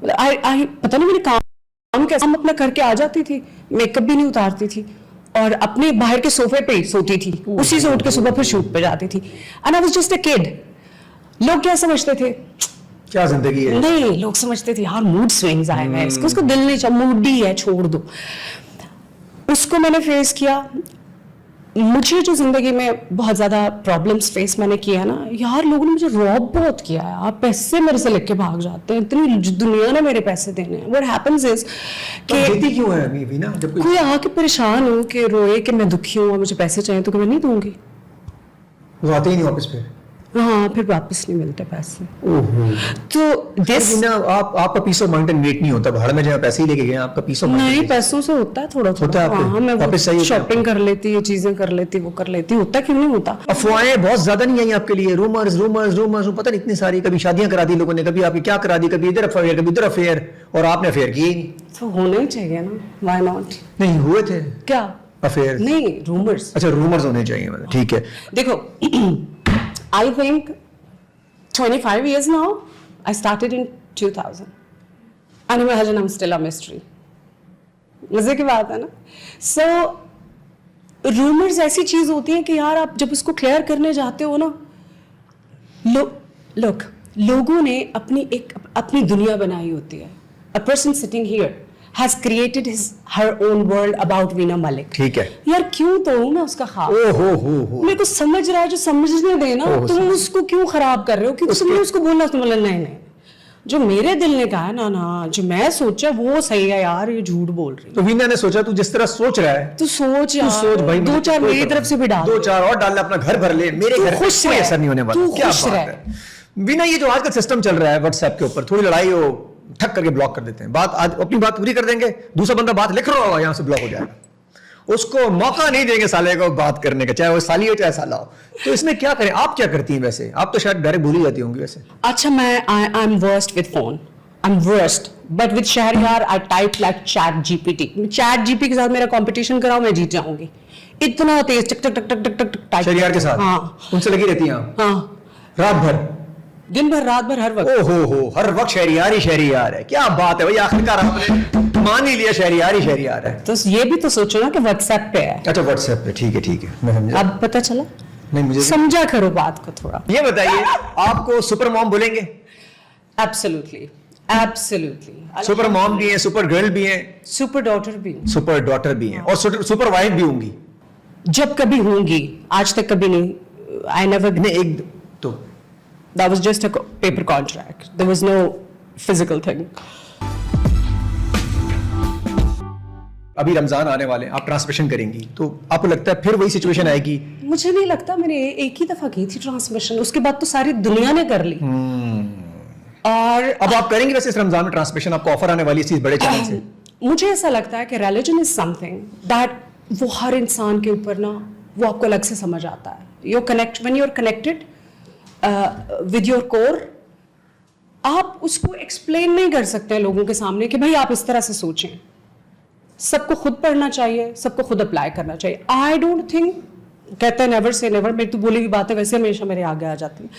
پتہ نہیں میرے کام کیسا ہم اپنا کر کے آ جاتی تھی, میک اپ بھی نہیں اتارتی تھی اور اپنے باہر کے صوفے پہ سوتی تھی, اسی سے اٹھ کے صبح پھر شوٹ پہ جاتی تھی. And I was just a kid. لوگ کیا سمجھتے تھے, کیا زندگی ہے, نہیں لوگ سمجھتے تھے یار موڈ سوئنگز آئے ہیں اس کو دل نہیں چاہ, موڈی ہے چھوڑ دو. اس کو میں نے فیس کیا. مجھے جو زندگی میں بہت زیادہ پرابلمس فیس میں نے کیا نا یار, لوگوں نے مجھے روب بہت کیا ہے. آپ پیسے میرے سے لے کے بھاگ جاتے ہیں, اتنی دنیا نے میرے پیسے دینے ہیں. what happens is کہ کیوں ہے ابھی نا, جب کوئی آ کے پریشان ہو کہ روئے کہ میں دکھی ہوں اور مجھے پیسے چاہیے تو کہ میں نہیں دوں گی. وہ آتے ہی نہیں واپس پھر. ہاں پھر واپس نہیں ملتے پیسے. تو آپ کا پیس آف مائنڈ اینڈ ویٹ نہیں ہوتا باہر میں, جہاں پیسے ہی لے کے گئے آپ کا پیس آف مائنڈ نہیں, پیسوں سے ہوتا ہے تھوڑا تھوڑا. ہاں میں شاپنگ کر لیتی, یہ چیزیں کر لیتی, وہ کر لیتی. ہوتا کیوں نہیں ہوتا. افواہیں بہت زیادہ نہیں آئی آپ کے لیے, رومرز پتہ نہیں اتنی ساری, کبھی شادیاں کرا دی لوگوں نے, کبھی آپ کی کیا کرا دی, کبھی ادھر افیئر کبھی ادھر افیئر, اور آپ نے افیئر کیے نہیں. تو ہونا ہی چاہیے نا, وائی ناٹ. نہیں ہوئے تھے کیا افیئر, نہیں رومرز. اچھا رومرز ہونے چاہیے, مطلب ٹھیک ہے. دیکھو I think 25 years now. I started in 2000 and imagine I'm still a mystery. مزے کی بات ہے نا. So rumors ایسی چیز ہوتی ہیں کہ یار آپ جب اس کو کلیئر کرنے جاتے ہو نا, look لوگوں نے اپنی دنیا بنائی ہوتی ہے. A person sitting here has created her own world about Veena Malik. ٹھیک ہے یار کیوں توڑوں میں اس کا خواب. میرے کو سمجھ رہا ہے جو سمجھنے دے نا, تم اس کو کیوں خراب کر رہے ہو, کیونکہ تم نے اس کو بولنا تم نے نہیں جو میرے دل نے کہا ہے نا جو میں سوچا وہ صحیح ہے یار, یہ جھوٹ بول رہی ہے. تو وینا نے سوچا تو جس طرح سوچ رہا ہے تو سوچ بھائی, 2-4 میری طرف سے بھی ڈال, 2-4 اور ڈال, اپنا گھر بھر لے, میرے گھر خوش کوئی اثر نہیں ہونے والا. کیا بات ہے وینا, یہ جو آج کا سسٹم چل رہا ہے واٹس ایپ کے اوپر, تھوڑی لڑائی ہو ٹھک کر کے بلاک کر دیتے ہیں, بات اپنی بات پوری کر دیں گے, دوسرا بندہ بات لکھ رہا ہوگا یہاں سے بلاک ہو جائے گا, اس کو موقع نہیں دیں گے سالے کو بات کرنے کا, چاہے وہ سالی ہو چاہے سالہ ہو. تو اس میں کیا کریں, آپ کیا کرتی ہیں ویسے, آپ تو شاید ڈائریکٹ بولی جاتی ہوں گی ویسے. اچھا میں I am worst with phone, I am worst, but with Shehryar I type like chat G P T. Chat G P T ساتھ میرا کمپٹیشن کراؤ میں جیت جاؤں گی, اتنا تیز ٹک ٹک ٹک ٹک ٹک ٹک ٹائپ. شہریار کے ساتھ ہاں ان سے لگی رہتی ہیں آپ. ہاں رات بھر, دن بھر رات بھر ہر وقت. ہو ہر وقت شہریار ہی شہریار ہے, کیا بات ہے بھائی, آخرکار آپ نے مان ہی لیا شہریار ہی شہریار ہے. تو یہ بھی تو سوچو نا کہ واٹس ایپ پہ ہے. اچھا واٹس ایپ پہ, ٹھیک ہے میں سمجھا. اب پتہ چلا, نہیں مجھے سمجھا کرو بات کو تھوڑا. یہ بتائیے آپ کو سپر موم بولیں گے؟ ایبسلیوٹلی سپر موم بھی ہیں, سپر گرل بھی ہیں, سپر ڈاٹر بھی, سپر ڈاٹر بھی ہیں, اور سپر وائف بھی ہوں گی. جب کبھی ہوں گی, آج تک کبھی نہیں. I never. ایک تو that was just a paper contract. There was no physical thing. ابھی رمضان آنے والے ہیں, آپ ٹرانسمیشن کریں گی تو آپ کو لگتا ہے پھر وہی سچویشن آئے گی؟ مجھے نہیں لگتا, میں نے ایک ہی دفعہ کی تھی ٹرانسمیشن, اس کے بعد تو ساری دنیا نے کر لی. اور اب آپ کریں گے ویسے اس رمضان میں ٹرانسمیشن, آپ کو آفر آنے والی چیز بڑے چینل سے؟ مجھے ایسا لگتا ہے کہ religion is some thing that وہ ہر انسان کے اوپر نا وہ آپ کو الگ سے سمجھ آتا ہے. when you're connected with your core, آپ اس کو ایکسپلین نہیں کر سکتے لوگوں کے سامنے کہ بھائی آپ اس طرح سے سوچیں. سب کو خود پڑھنا چاہیے, سب کو خود اپلائی کرنا چاہیے. آئی ڈونٹ تھنک, کہتے ہیں نیور سے نیور, میری تو بولی ہوئی باتیں ویسے ہمیشہ میرے آگے آ جاتی ہیں,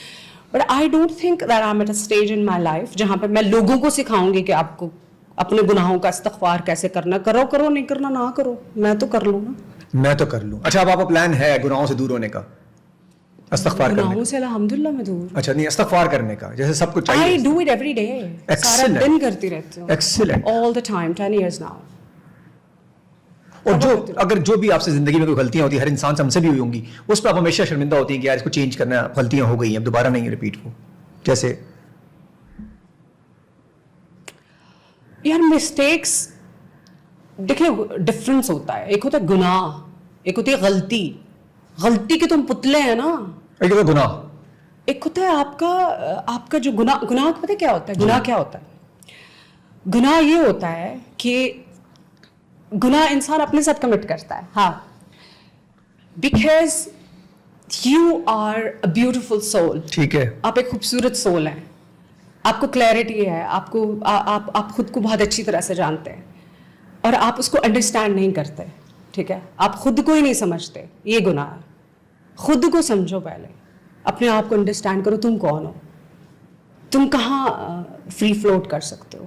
but I don't think that I am at a stage in my life جہاں پہ میں لوگوں کو سکھاؤں گی کہ آپ کو اپنے گناہوں کا استغفار کیسے کرنا. کرو نہیں کرنا نہ کرو, میں تو کر لوں نا, میں تو کر لوں. اچھا اب آپ کا پلان ہے گناہوں سے دور ہونے کا, استغفار کرنے گناہوں سے الحمدللہ میں دور. اچھا نہیں, استغفار کرنے کا جیسے سب کو چاہیے. I do it every day. سارا دن کرتی رہتی ہوں. Excellent. All the time, 10 years now. اور اگر جو بھی آپ سے زندگی میں کوئی غلطیاں ہوتی ہیں, ہر انسان سے ہم سے بھی ہوئی ہوں گی, اس پہ آپ ہمیشہ شرمندہ ہوتی ہیں کہ یار اس کو چینج کرنا ہے, غلطیاں ہو گئی ہیں, اب دوبارہ نہیں ریپیٹ ہو. جیسے یار مسٹیکس, دیکھیں ڈفرینس ہوتا ہے, ایک ہوتا ہے گناہ, ایک ہوتی ہے غلطی. غلطی کے تم پتلے ہیں نا, ایک ہوتا ہے گناہ, ایک ہوتا ہے آپ کا جو گناہ پتہ کیا ہوتا ہے؟ گناہ کیا ہوتا ہے؟ گناہ یہ ہوتا ہے کہ گناہ انسان اپنے ساتھ کمٹ کرتا ہے. ہاں, because you are a beautiful soul. ٹھیک ہے, آپ ایک خوبصورت سول ہیں, آپ کو کلیئرٹی ہے, آپ خود کو بہت اچھی طرح سے جانتے ہیں, اور آپ اس کو انڈرسٹینڈ نہیں کرتے. ٹھیک ہے, آپ خود کو ہی نہیں سمجھتے, یہ گناہ ہے. خود کو سمجھو پہلے, اپنے آپ کو انڈرسٹینڈ کرو, تم کون ہو, تم کہاں فری فلوٹ کر سکتے ہو,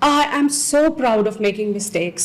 I am so proud of making mistakes.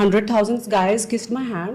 100,000 guys kissed my hand.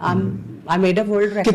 I made a world record.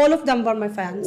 all of them were my fans.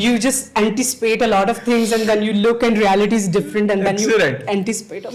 You just anticipate a lot of things and then you look and reality is different and then you anticipate.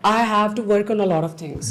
I have to work on a lot of things.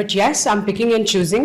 But yes, I'm picking and choosing.